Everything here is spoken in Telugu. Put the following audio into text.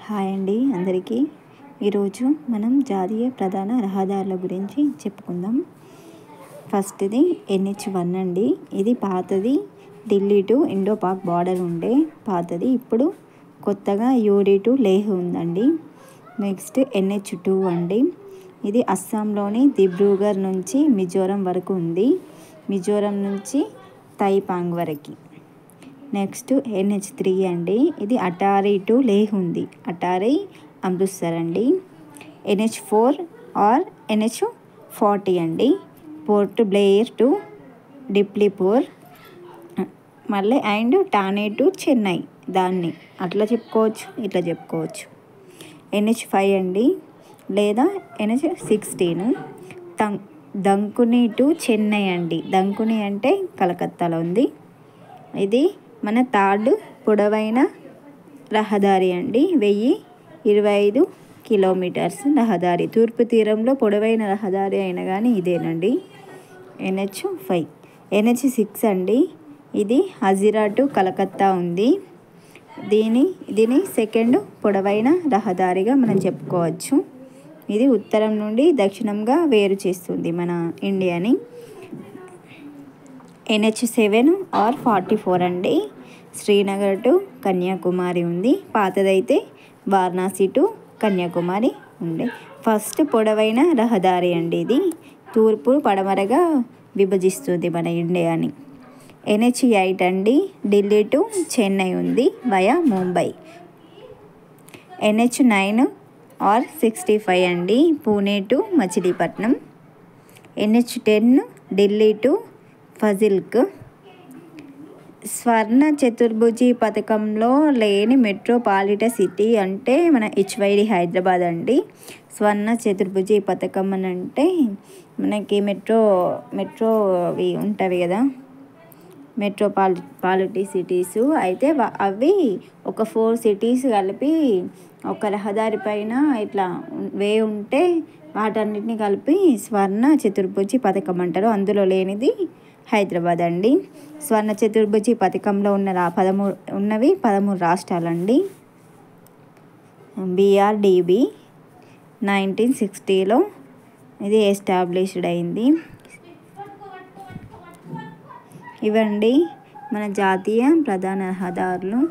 హాయ్ అండి అందరికీ. ఈరోజు మనం జాతీయ ప్రధాన రహదారుల గురించి చెప్పుకుందాం. ఫస్ట్ది NH1 అండి. ఇది పాతది, Delhi to Indo Pak border ఉండే పాతది. ఇప్పుడు కొత్తగా యూడి టు లేహ్ ఉందండి. నెక్స్ట్ NH2 అండి. ఇది అస్సాంలోని దిబ్రూగర్ నుంచి మిజోరం వరకు ఉంది. మిజోరం నుంచి తైపాంగ్ వరకు. నెక్స్ట్ NH3 అండి. ఇది అటారీ టు లేహ్ ఉంది. అటారీ అమృత్సర్ అండి. NH4 ఆర్ NH40 అండి. పోర్ట్ బ్లేయర్ టు డిప్లీపూర్, మళ్ళీ అండ్ టానే టు చెన్నై. దాన్ని అట్లా చెప్పుకోవచ్చు, ఇట్లా చెప్పుకోవచ్చు. NH5 అండి, లేదా NH16 దంకుని టు చెన్నై అండి. దంకుని అంటే కలకత్తాలో ఉంది. ఇది మన థర్డ్ పొడవైన రహదారి అండి. 1025 కిలోమీటర్స్ రహదారి. తూర్పు తీరంలో పొడవైన రహదారి అయినా కానీ ఇదేనండి. NH5. NH6 అండి. ఇది హజీరా టు కలకత్తా ఉంది. దీని సెకండ్ పొడవైన రహదారిగా మనం చెప్పుకోవచ్చు. ఇది ఉత్తరం నుండి దక్షిణంగా వేరు చేస్తుంది మన ఇండియాని. NH7 ఆర్ 44 అండి. శ్రీనగర్ టు కన్యాకుమారి ఉంది. పాతదైతే వారణాసి టు కన్యాకుమారి ఉండే ఫస్ట్ పొడవైన రహదారి అండి. ఇది తూర్పు పడమరగా విభజిస్తుంది మన ఇండియాని. NH8 అండి. ఢిల్లీ టు చెన్నై ఉంది వయా ముంబై. NH9 ఆర్ 65 అండి. Pune to Machilipatnam. NH10 Delhi to Fazilka. స్వర్ణ చతుర్భుజి పథకంలో లేని మెట్రోపాలిటన్ సిటీ అంటే మన HYD హైదరాబాద్ అండి. స్వర్ణ చతుర్భుజి పథకం అని అంటే మనకి మెట్రో అవి ఉంటాయి కదా, మెట్రోపాలిటీ సిటీస్. అయితే అవి ఒక 4 సిటీస్ కలిపి ఒక రహదారి పైన ఇట్లా వే ఉంటే వాటన్నిటిని కలిపి స్వర్ణ చతుర్భుజి పథకం అంటారు. అందులో లేనిది హైదరాబాద్ అండి. స్వర్ణ చతుర్భుజి పథకంలో ఉన్నవి 13 రాష్ట్రాలండి. BRDB 1960లో ఇది ఎస్టాబ్లిష్డ్ అయింది. ఇవండి మన జాతీయ ప్రధాన రహదారులు.